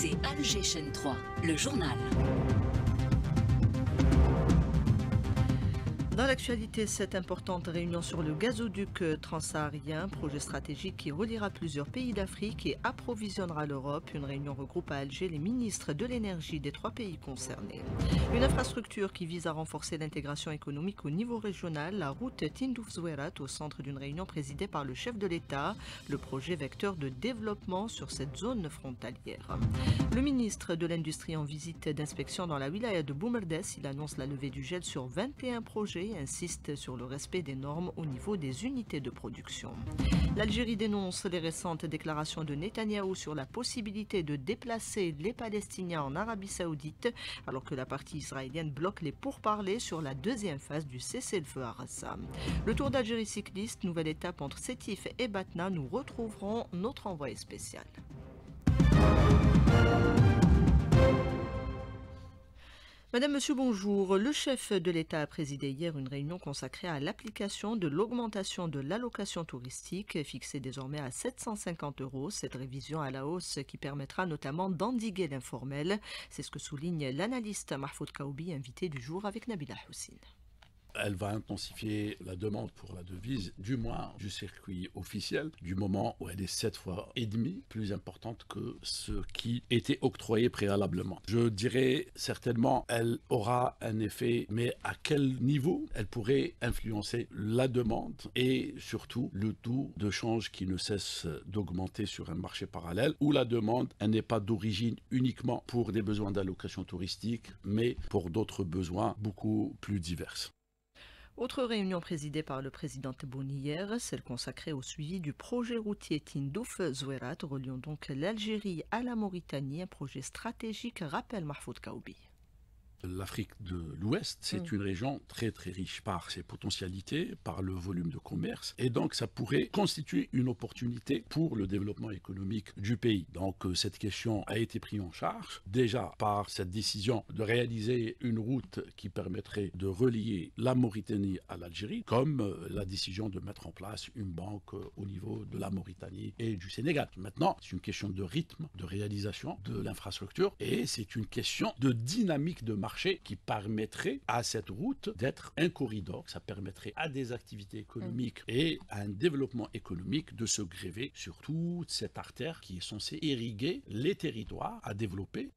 écoutez Alger Chaîne 3, le journal. Dans l'actualité, cette importante réunion sur le gazoduc transsaharien, projet stratégique qui reliera plusieurs pays d'Afrique et approvisionnera l'Europe. Une réunion regroupe à Alger les ministres de l'énergie des 3 pays concernés. Une infrastructure qui vise à renforcer l'intégration économique au niveau régional, la route Tindouf-Zouerat au centre d'une réunion présidée par le chef de l'État, le projet vecteur de développement sur cette zone frontalière. Le ministre de l'Industrie en visite d'inspection dans la wilaya de Boumerdes, il annonce la levée du gel sur 21 projets et insiste sur le respect des normes au niveau des unités de production. L'Algérie dénonce les récentes déclarations de Netanyahou sur la possibilité de déplacer les Palestiniens en Arabie Saoudite, alors que la partie israélienne bloque les pourparlers sur la deuxième phase du cessez-le-feu à Rassa. Le Tour d'Algérie cycliste, nouvelle étape entre Sétif et Batna, nous retrouverons notre envoyé spécial. Madame, Monsieur, bonjour. Le chef de l'État a présidé hier une réunion consacrée à l'application de l'augmentation de l'allocation touristique, fixée désormais à 750 €. Cette révision à la hausse qui permettra notamment d'endiguer l'informel. C'est ce que souligne l'analyste Mahfoud Kaoubi, invité du jour avec Nabila Houssine. Elle va intensifier la demande pour la devise, du moins du circuit officiel, du moment où elle est 7,5 fois plus importante que ce qui était octroyé préalablement. Je dirais certainement elle aura un effet, mais à quel niveau elle pourrait influencer la demande et surtout le taux de change qui ne cesse d'augmenter sur un marché parallèle où la demande elle n'est pas d'origine uniquement pour des besoins d'allocation touristique, mais pour d'autres besoins beaucoup plus divers. Autre réunion présidée par le président Tebboune hier, celle consacrée au suivi du projet routier Tindouf-Zouerat, reliant donc l'Algérie à la Mauritanie, un projet stratégique, rappelle Mahfoud Kaoubi. L'Afrique de l'Ouest, c'est une région très très riche par ses potentialités, par le volume de commerce, et donc ça pourrait constituer une opportunité pour le développement économique du pays. Donc cette question a été prise en charge déjà par cette décision de réaliser une route qui permettrait de relier la Mauritanie à l'Algérie, comme la décision de mettre en place une banque au niveau de la Mauritanie et du Sénégal. Maintenant, c'est une question de rythme, de réalisation de l'infrastructure, et c'est une question de dynamique de marché qui permettrait à cette route d'être un corridor. Ça permettrait à des activités économiques et à un développement économique de se gréver sur toute cette artère qui est censée irriguer les territoires à développer.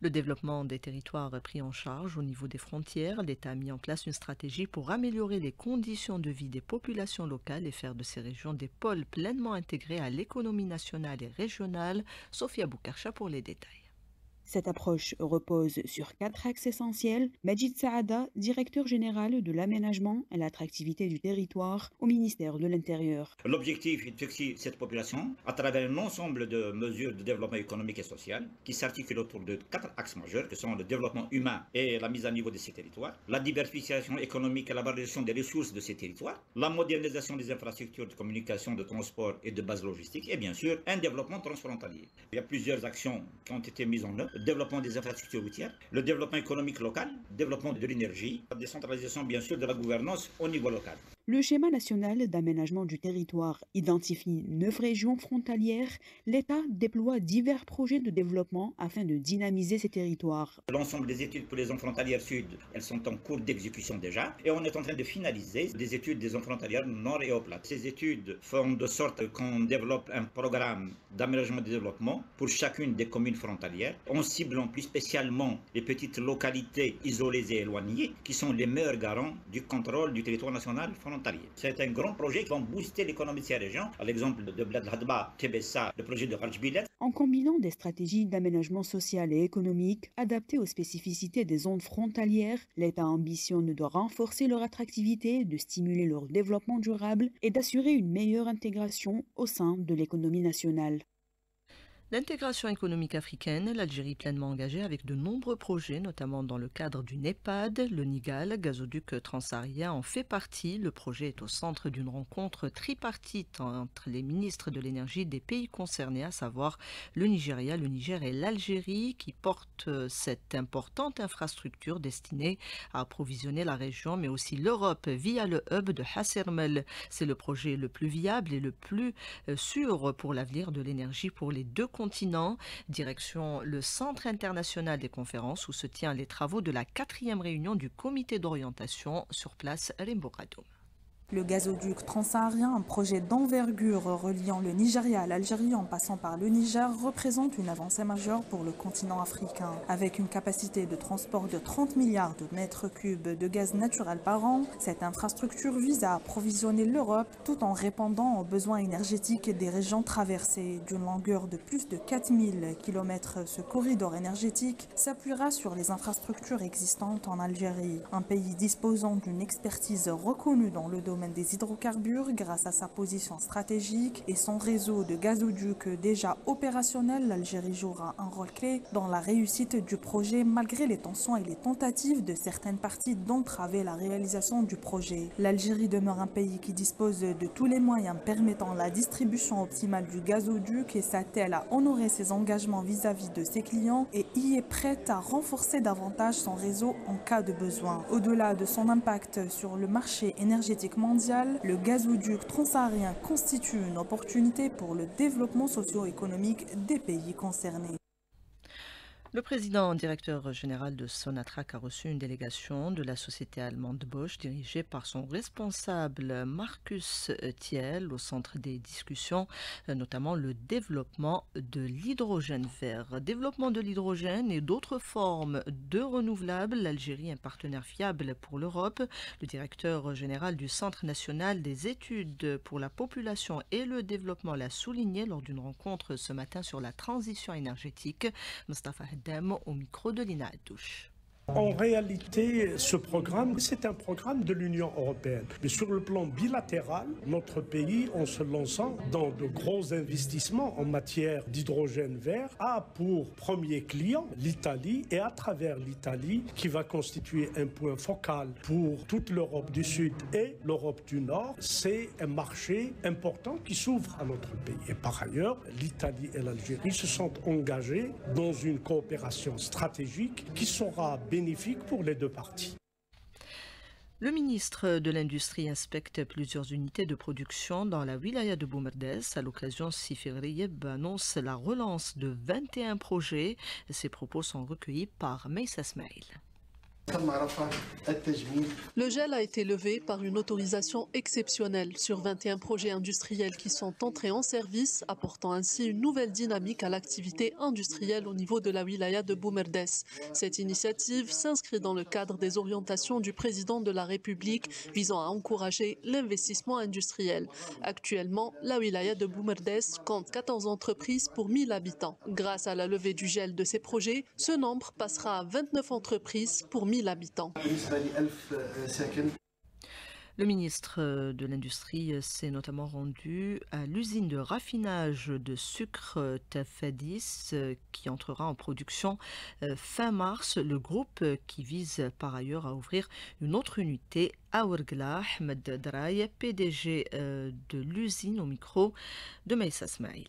Le développement des territoires pris en charge au niveau des frontières, l'État a mis en place une stratégie pour améliorer les conditions de vie des populations locales et faire de ces régions des pôles pleinement intégrés à l'économie nationale et régionale. Sophia Boukarcha pour les détails. Cette approche repose sur 4 axes essentiels. Majid Saada, directeur général de l'aménagement et l'attractivité du territoire au ministère de l'Intérieur. L'objectif est de fixer cette population à travers un ensemble de mesures de développement économique et social qui s'articulent autour de 4 axes majeurs que sont le développement humain et la mise à niveau de ces territoires, la diversification économique et la valorisation des ressources de ces territoires, la modernisation des infrastructures de communication, de transport et de base logistique et bien sûr un développement transfrontalier. Il y a plusieurs actions qui ont été mises en œuvre. Le développement des infrastructures routières, le développement économique local, le développement de l'énergie, la décentralisation bien sûr de la gouvernance au niveau local. Le schéma national d'aménagement du territoire identifie 9 régions frontalières. L'État déploie divers projets de développement afin de dynamiser ces territoires. L'ensemble des études pour les zones frontalières sud, elles sont en cours d'exécution déjà et on est en train de finaliser des études des zones frontalières nord et au plat. Ces études font de sorte qu'on développe un programme d'aménagement et de développement pour chacune des communes frontalières en ciblant plus spécialement les petites localités isolées et éloignées qui sont les meilleurs garants du contrôle du territoire national frontalier. C'est un grand projet qui va booster l'économie de ces régions, à l'exemple de Bled Hadba, Tebessa, le projet de Rajbilet. En combinant des stratégies d'aménagement social et économique adaptées aux spécificités des zones frontalières, l'État ambitionne de renforcer leur attractivité, de stimuler leur développement durable et d'assurer une meilleure intégration au sein de l'économie nationale. L'intégration économique africaine, l'Algérie pleinement engagée avec de nombreux projets, notamment dans le cadre du NEPAD, le Nigal, gazoduc transsaharien en fait partie. Le projet est au centre d'une rencontre tripartite entre les ministres de l'énergie des pays concernés, à savoir le Nigeria, le Niger et l'Algérie, qui portent cette importante infrastructure destinée à approvisionner la région, mais aussi l'Europe via le hub de Hassermel. C'est le projet le plus viable et le plus sûr pour l'avenir de l'énergie pour les deux continent. Direction le Centre international des conférences où se tiennent les travaux de la 4e réunion du comité d'orientation sur place Rainbow Khadoum. Le gazoduc transsaharien, un projet d'envergure reliant le Nigeria à l'Algérie en passant par le Niger, représente une avancée majeure pour le continent africain. Avec une capacité de transport de 30 milliards de mètres cubes de gaz naturel par an, cette infrastructure vise à approvisionner l'Europe tout en répondant aux besoins énergétiques des régions traversées. D'une longueur de plus de 4000 km, ce corridor énergétique s'appuiera sur les infrastructures existantes en Algérie, un pays disposant d'une expertise reconnue dans le domaine des hydrocarbures grâce à sa position stratégique et son réseau de gazoducs déjà opérationnel. L'Algérie jouera un rôle clé dans la réussite du projet malgré les tensions et les tentatives de certaines parties d'entraver la réalisation du projet. L'Algérie demeure un pays qui dispose de tous les moyens permettant la distribution optimale du gazoduc et s'attelle à honorer ses engagements vis-à-vis de ses clients et y est prête à renforcer davantage son réseau en cas de besoin. Au-delà de son impact sur le marché énergétique mondial, le gazoduc transsaharien constitue une opportunité pour le développement socio-économique des pays concernés. Le président directeur général de Sonatrach a reçu une délégation de la société allemande Bosch dirigée par son responsable Markus Thiel au centre des discussions, notamment le développement de l'hydrogène vert. Développement de l'hydrogène et d'autres formes de renouvelables, l'Algérie est un partenaire fiable pour l'Europe. Le directeur général du Centre national des études pour la population et le développement l'a souligné lors d'une rencontre ce matin sur la transition énergétique. Mustafa au micro de Lina Adouche. En réalité, ce programme, c'est un programme de l'Union européenne. Mais sur le plan bilatéral, notre pays, en se lançant dans de gros investissements en matière d'hydrogène vert, a pour premier client l'Italie et à travers l'Italie, qui va constituer un point focal pour toute l'Europe du Sud et l'Europe du Nord, c'est un marché important qui s'ouvre à notre pays. Et par ailleurs, l'Italie et l'Algérie se sont engagés dans une coopération stratégique qui sera bénéfique pour les deux parties. Le ministre de l'Industrie inspecte plusieurs unités de production dans la wilaya de Boumerdès. À l'occasion, Sifir Riyeb annonce la relance de 21 projets. Ces propos sont recueillis par Meissa Smail. Le gel a été levé par une autorisation exceptionnelle sur 21 projets industriels qui sont entrés en service, apportant ainsi une nouvelle dynamique à l'activité industrielle au niveau de la wilaya de Boumerdès. Cette initiative s'inscrit dans le cadre des orientations du président de la République visant à encourager l'investissement industriel. Actuellement, la wilaya de Boumerdès compte 14 entreprises pour 1000 habitants. Grâce à la levée du gel de ces projets, ce nombre passera à 29 entreprises pour 1000 habitants. Le ministre de l'Industrie s'est notamment rendu à l'usine de raffinage de sucre Tafadis qui entrera en production fin mars. Le groupe qui vise par ailleurs à ouvrir une autre unité à Ouargla. Ahmed Draye, PDG de l'usine au micro de Meissa Smail.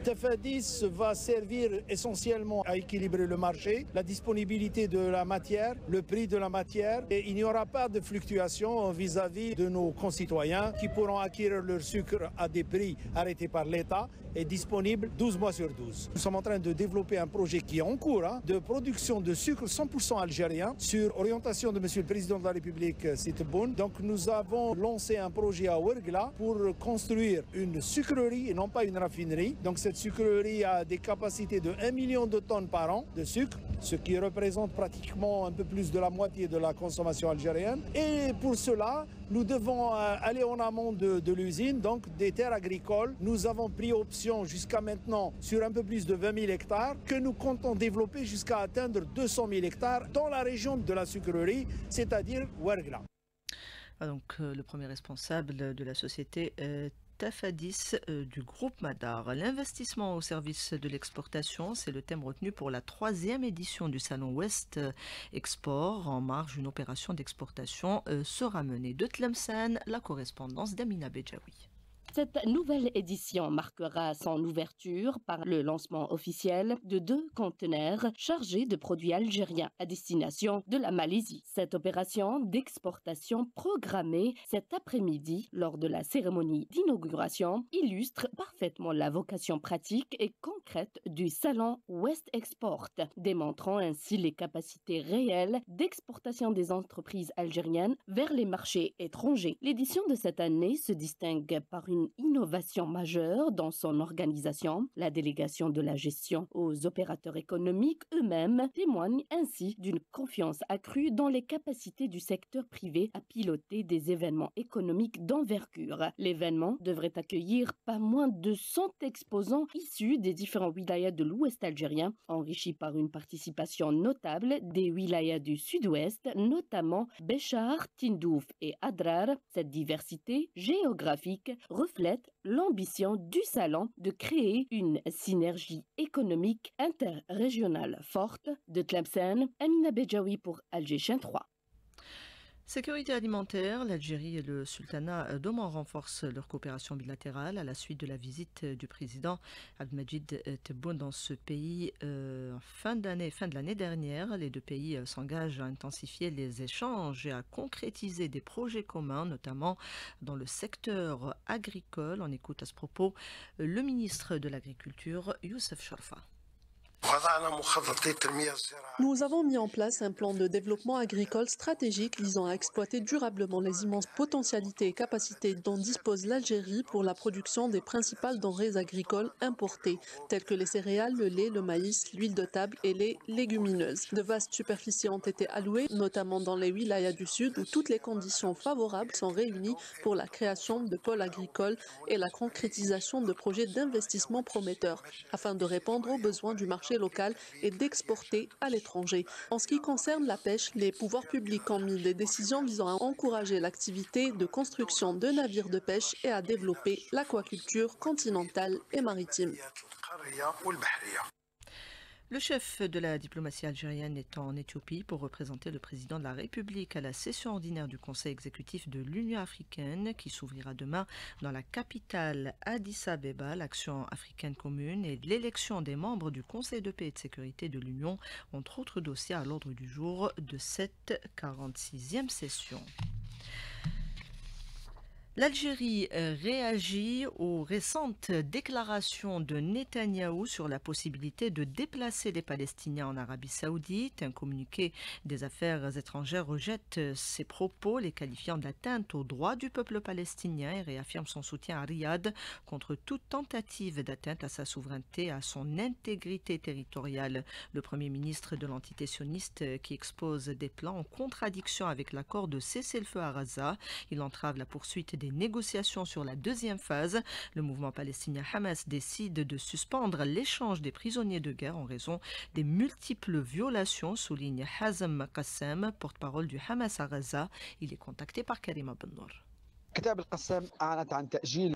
Tafadis va servir essentiellement à équilibrer le marché, la disponibilité de la matière, le prix de la matière, et il n'y aura pas de fluctuation vis-à-vis de nos concitoyens qui pourront acquérir leur sucre à des prix arrêtés par l'État et disponible 12 mois sur 12. Nous sommes en train de développer un projet qui est en cours de production de sucre 100% algérien sur orientation de Monsieur le Président de la République Tebboune. Donc nous avons lancé un projet à Ouargla pour construire une sucrerie et non pas une raffinerie. Donc cette sucrerie a des capacités de 1 million de tonnes par an de sucre, ce qui représente pratiquement un peu plus de la moitié de la consommation algérienne. Et pour cela, nous devons aller en amont de l'usine, donc des terres agricoles. Nous avons pris option jusqu'à maintenant sur un peu plus de 20 000 hectares que nous comptons développer jusqu'à atteindre 200 000 hectares dans la région de la sucrerie, c'est-à-dire Ouargla. Donc, le premier responsable de la société Tafadis du groupe Madar. L'investissement au service de l'exportation, c'est le thème retenu pour la 3e édition du Salon Ouest Export. En marge, une opération d'exportation sera menée de Tlemcen, la correspondance d'Amina Bedjaoui. Cette nouvelle édition marquera son ouverture par le lancement officiel de 2 conteneurs chargés de produits algériens à destination de la Malaisie. Cette opération d'exportation programmée cet après-midi lors de la cérémonie d'inauguration illustre parfaitement la vocation pratique et concrète du salon West Export, démontrant ainsi les capacités réelles d'exportation des entreprises algériennes vers les marchés étrangers. L'édition de cette année se distingue par une innovation majeure dans son organisation. La délégation de la gestion aux opérateurs économiques eux-mêmes témoigne ainsi d'une confiance accrue dans les capacités du secteur privé à piloter des événements économiques d'envergure. L'événement devrait accueillir pas moins de 100 exposants issus des différents wilayas de l'Ouest algérien, enrichis par une participation notable des wilayas du Sud-Ouest, notamment Béchar, Tindouf et Adrar. Cette diversité géographique reflète l'ambition du salon de créer une synergie économique interrégionale forte. De Tlemcen, Amina Bejaoui pour Alger Chaîne 3. Sécurité alimentaire, l'Algérie et le sultanat d'Oman renforcent leur coopération bilatérale à la suite de la visite du président Abdelmajid Tebboune dans ce pays fin de l'année dernière. Les deux pays s'engagent à intensifier les échanges et à concrétiser des projets communs, notamment dans le secteur agricole. On écoute à ce propos le ministre de l'Agriculture, Youssef Sharfa. Nous avons mis en place un plan de développement agricole stratégique visant à exploiter durablement les immenses potentialités et capacités dont dispose l'Algérie pour la production des principales denrées agricoles importées, telles que les céréales, le lait, le maïs, l'huile de table et les légumineuses. De vastes superficies ont été allouées, notamment dans les wilayas du Sud, où toutes les conditions favorables sont réunies pour la création de pôles agricoles et la concrétisation de projets d'investissement prometteurs, afin de répondre aux besoins du marché local et d'exporter à l'étranger. En ce qui concerne la pêche, les pouvoirs publics ont mis des décisions visant à encourager l'activité de construction de navires de pêche et à développer l'aquaculture continentale et maritime. Le chef de la diplomatie algérienne est en Éthiopie pour représenter le président de la République à la session ordinaire du Conseil exécutif de l'Union africaine qui s'ouvrira demain dans la capitale Addis Abeba. L'action africaine commune et l'élection des membres du Conseil de paix et de sécurité de l'Union, entre autres dossiers à l'ordre du jour de cette 46e session. L'Algérie réagit aux récentes déclarations de Netanyahou sur la possibilité de déplacer les Palestiniens en Arabie Saoudite. Un communiqué des affaires étrangères rejette ces propos, les qualifiant d'atteinte aux droits du peuple palestinien et réaffirme son soutien à Riyad contre toute tentative d'atteinte à sa souveraineté et à son intégrité territoriale. Le Premier ministre de l'entité sioniste qui expose des plans en contradiction avec l'accord de cessez-le-feu à Gaza. Il entrave la poursuite des négociations sur la deuxième phase. Le mouvement palestinien Hamas décide de suspendre l'échange des prisonniers de guerre en raison des multiples violations, souligne Hazem Qassem, porte-parole du Hamas à Gaza. Il est contacté par Karima Ben-Nour.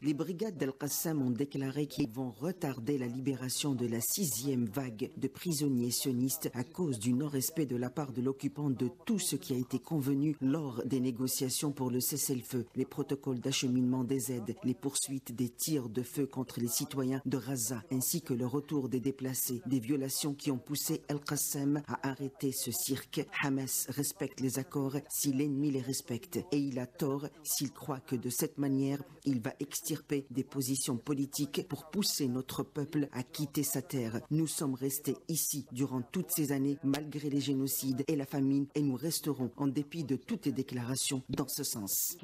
Les brigades d'Al-Qassam ont déclaré qu'ils vont retarder la libération de la 6e vague de prisonniers sionistes à cause du non-respect de la part de l'occupant de tout ce qui a été convenu lors des négociations pour le cessez-le-feu, les protocoles d'acheminement des aides, les poursuites des tirs de feu contre les citoyens de Gaza, ainsi que le retour des déplacés, des violations qui ont poussé Al-Qassam à arrêter ce cirque. Hamas respecte les accords si l'ennemi les respecte, et il a tort s'il croit que de cette manière, il va extirper des positions politiques pour pousser notre peuple à quitter sa terre. Nous sommes restés ici durant toutes ces années, malgré les génocides et la famine, et nous resterons en dépit de toutes les déclarations dans ce sens.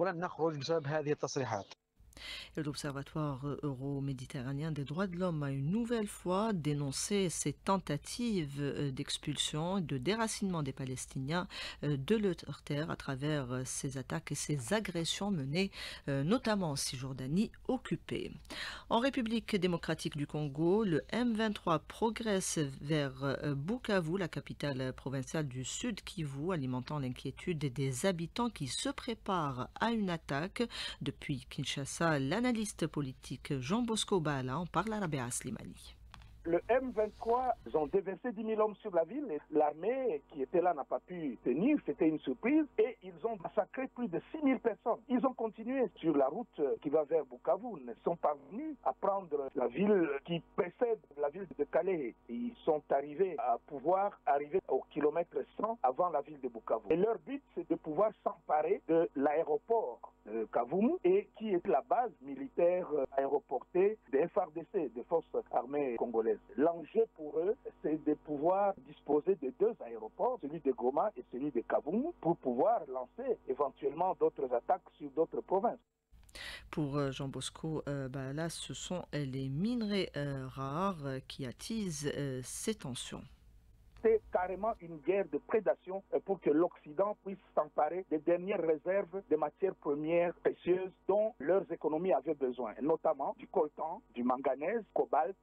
L'Observatoire euro-méditerranéen des droits de l'homme a une nouvelle fois dénoncé ces tentatives d'expulsion et de déracinement des Palestiniens de leur terre à travers ces attaques et ces agressions menées notamment en Cisjordanie occupée. En République démocratique du Congo, le M23 progresse vers Bukavu, la capitale provinciale du Sud Kivu, alimentant l'inquiétude des habitants qui se préparent à une attaque. Depuis Kinshasa, l'analyste politique Jean Bosco Baala en parle à Rabea Slimani. Le M23, ils ont déversé 10 000 hommes sur la ville et l'armée qui était là n'a pas pu tenir, c'était une surprise et ils ont massacré plus de 6 000 personnes. Ils ont continué sur la route qui va vers Bukavu. Ils sont parvenus à prendre la ville qui précède la ville de Calais. Ils sont arrivés à pouvoir arriver au kilomètre 100 avant la ville de Bukavu. Et leur but, c'est de pouvoir s'emparer de l'aéroport de Kavumu et qui est la base militaire aéroportée des FARDC, des forces armées congolaises. L'enjeu pour eux, c'est de pouvoir disposer de deux aéroports, celui de Goma et celui de Kavumu, pour pouvoir lancer éventuellement d'autres attaques sur d'autres provinces. Pour Jean Bosco, là, ce sont les minerais rares qui attisent ces tensions. C'est carrément une guerre de prédation pour que l'Occident puisse s'emparer des dernières réserves de matières premières précieuses dont leurs économies avaient besoin, notamment du coltan, du manganèse, cobalt.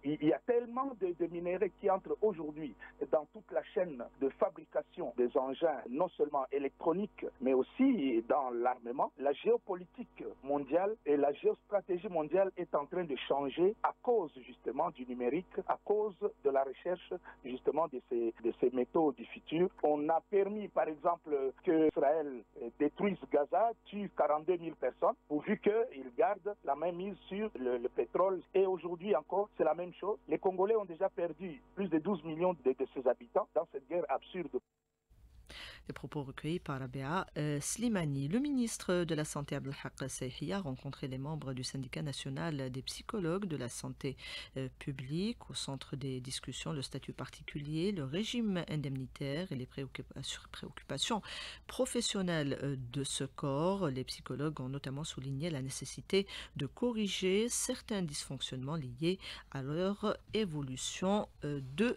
Il y a tellement de minéraux qui entrent aujourd'hui dans toute la chaîne de fabrication des engins, non seulement électroniques, mais aussi dans l'armement. La géopolitique mondiale et la géostratégie mondiale est en train de changer à cause justement du numérique, à cause de la recherche justement de ces métaux du futur. On a permis, par exemple, que Israël détruise Gaza, tue 42 000 personnes, pourvu qu'il garde la même mise sur le pétrole. Et aujourd'hui encore, c'est la même chose. Les Congolais ont déjà perdu plus de 12 millions de ses habitants dans cette guerre absurde. Les propos recueillis par Rabea Slimani. Le ministre de la Santé Abdelhak Saihi a rencontré les membres du syndicat national des psychologues de la santé publique. Au centre des discussions, le statut particulier, le régime indemnitaire et les préoccupations professionnelles de ce corps. Les psychologues ont notamment souligné la nécessité de corriger certains dysfonctionnements liés à leur évolution de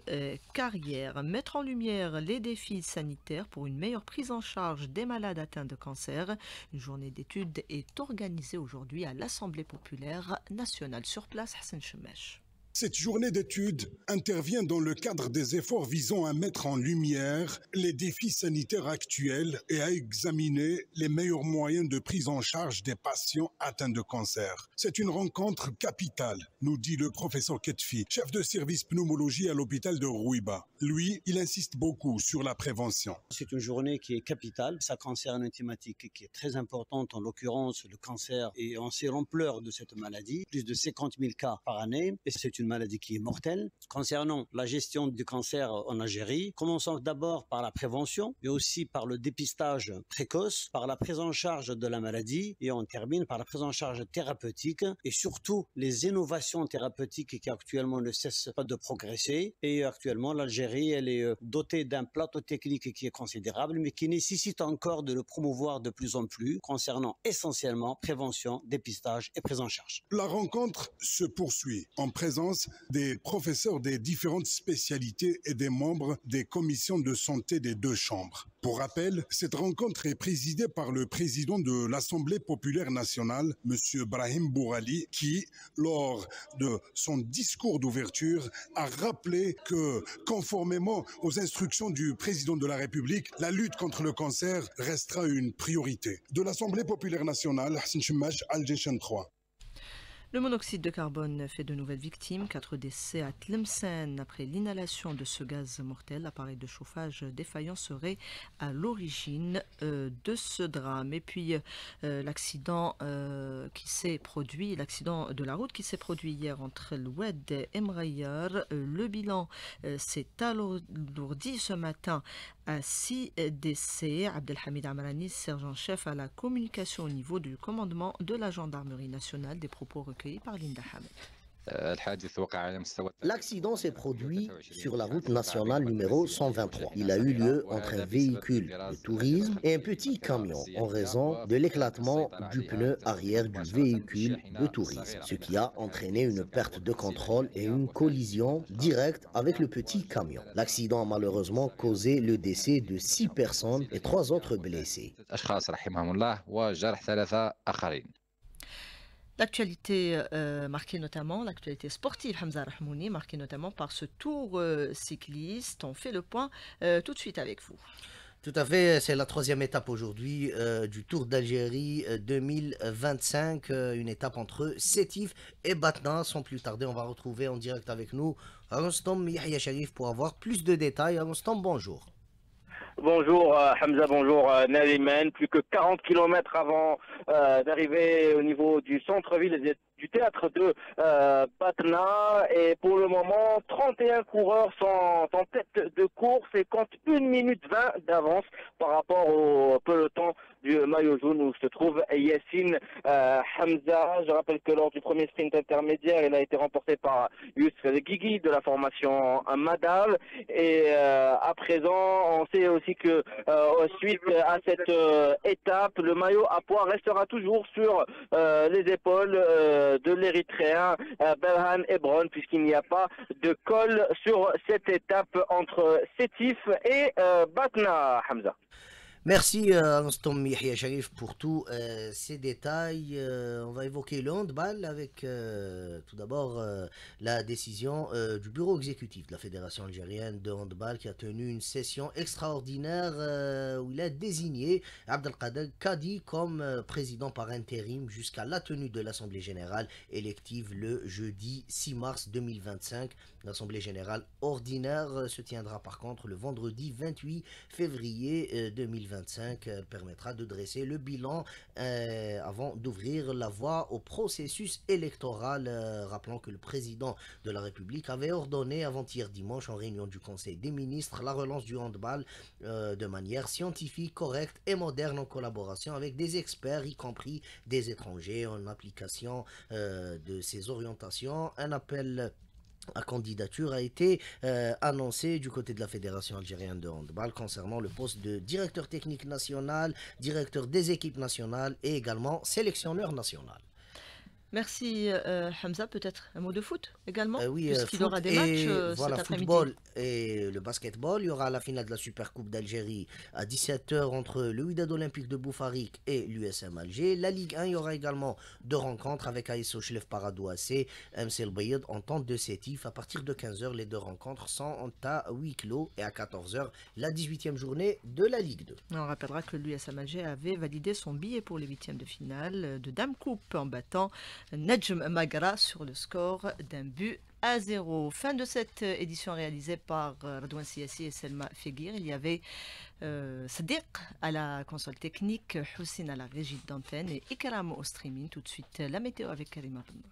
carrière. Mettre en lumière les défis sanitaires pour une meilleure prise en charge des malades atteints de cancer. Une journée d'études est organisée aujourd'hui à l'Assemblée populaire nationale. Sur place, Hassan Chemesh. Cette journée d'études intervient dans le cadre des efforts visant à mettre en lumière les défis sanitaires actuels et à examiner les meilleurs moyens de prise en charge des patients atteints de cancer. C'est une rencontre capitale, nous dit le professeur Ketfi, chef de service pneumologie à l'hôpital de Rouiba. Lui, il insiste beaucoup sur la prévention. C'est une journée qui est capitale. Ça concerne une thématique qui est très importante, en l'occurrence le cancer, et on sait l'ampleur de cette maladie. Plus de 50 000 cas par année, et c'est une maladie qui est mortelle. Concernant la gestion du cancer en Algérie, commençons d'abord par la prévention, mais aussi par le dépistage précoce, par la prise en charge de la maladie, et on termine par la prise en charge thérapeutique, et surtout les innovations thérapeutiques qui actuellement ne cessent pas de progresser. Et actuellement, l'Algérie, elle est dotée d'un plateau technique qui est considérable, mais qui nécessite encore de le promouvoir de plus en plus, concernant essentiellement prévention, dépistage et prise en charge. La rencontre se poursuit en présence des professeurs des différentes spécialités et des membres des commissions de santé des deux chambres. Pour rappel, cette rencontre est présidée par le président de l'Assemblée populaire nationale, M. Brahim Bourali, qui, lors de son discours d'ouverture, a rappelé que, conformément aux instructions du président de la République, la lutte contre le cancer restera une priorité. De l'Assemblée populaire nationale, Hassan Chemash, Alger 3. Le monoxyde de carbone fait de nouvelles victimes. 4 décès à Tlemcen après l'inhalation de ce gaz mortel. L'appareil de chauffage défaillant serait à l'origine de ce drame. Et puis l'accident qui s'est produit, l'accident de la route qui s'est produit hier entre l'Oued et Mrayer. Le bilan s'est alourdi ce matin à 6 décès. Abdelhamid Amrani, sergent-chef à la communication au niveau du commandement de la gendarmerie nationale, des propos recueillis par Linda Hamed. L'accident s'est produit sur la route nationale numéro 123. Il a eu lieu entre un véhicule de tourisme et un petit camion en raison de l'éclatement du pneu arrière du véhicule de tourisme, ce qui a entraîné une perte de contrôle et une collision directe avec le petit camion. L'accident a malheureusement causé le décès de 6 personnes et 3 autres blessés. L'actualité marquée notamment, l'actualité sportive, Hamza Rahmouni, marquée notamment par ce tour cycliste. On fait le point tout de suite avec vous. Tout à fait, c'est la troisième étape aujourd'hui du Tour d'Algérie 2025, une étape entre Sétif et Batna. Sans plus tarder, on va retrouver en direct avec nous Rostom Yahya Sharif pour avoir plus de détails. Rostom, bonjour. Bonjour Hamza, bonjour Naliman. Plus que 40 km avant d'arriver au niveau du centre-ville du théâtre de Batna, et pour le moment 31 coureurs sont en tête de course et comptent 1 minute 20 d'avance par rapport au peloton du maillot jaune où se trouve Yassine Hamza. Je rappelle que lors du premier sprint intermédiaire, il a été remporté par Youssef Guigui de la formation Madal, et à présent on sait aussi que suite à cette étape, le maillot à poids restera toujours sur les épaules de l'Érythréen Berhan Ebron, puisqu'il n'y a pas de col sur cette étape entre Sétif et Batna, Hamza. Merci Rostom Yahya Sharif pour tous ces détails. On va évoquer le handball avec tout d'abord la décision du bureau exécutif de la Fédération algérienne de handball qui a tenu une session extraordinaire où il a désigné Abdelkader Kadi comme président par intérim jusqu'à la tenue de l'Assemblée générale élective le jeudi 6 mars 2025. L'Assemblée générale ordinaire se tiendra par contre le vendredi 28 février 2025. Elle permettra de dresser le bilan avant d'ouvrir la voie au processus électoral. Rappelons que le président de la République avait ordonné avant-hier dimanche en réunion du Conseil des ministres la relance du handball de manière scientifique, correcte et moderne en collaboration avec des experts, y compris des étrangers, en application de ces orientations. Un appel à candidature a été annoncé du côté de la Fédération algérienne de handball concernant le poste de directeur technique national, directeur des équipes nationales et également sélectionneur national. Merci Hamza, peut-être un mot de foot également, oui, puisqu'il y aura des matchs voilà, cet après-midi. Football et le basketball, il y aura la finale de la Supercoupe d'Algérie à 17h entre le Wydad Olympique de Boufarik et l'USM Alger. La Ligue 1, il y aura également 2 rencontres avec AS Ochlef Paradou AC, MC El Bayed en tente de Sétif. À partir de 15h, les 2 rencontres sont à huis clos, et à 14h, la 18e journée de la Ligue 2. On rappellera que l'USM Alger avait validé son billet pour les 8e de finale de Dame Coupe en battant Najm Magra sur le score d'1-0. Fin de cette édition réalisée par Radouan Siassi et Selma Fegir. Il y avait Sadiq à la console technique, Hussein à la régie d'antenne et Ikram au streaming. Tout de suite, la météo avec Karima Bendar.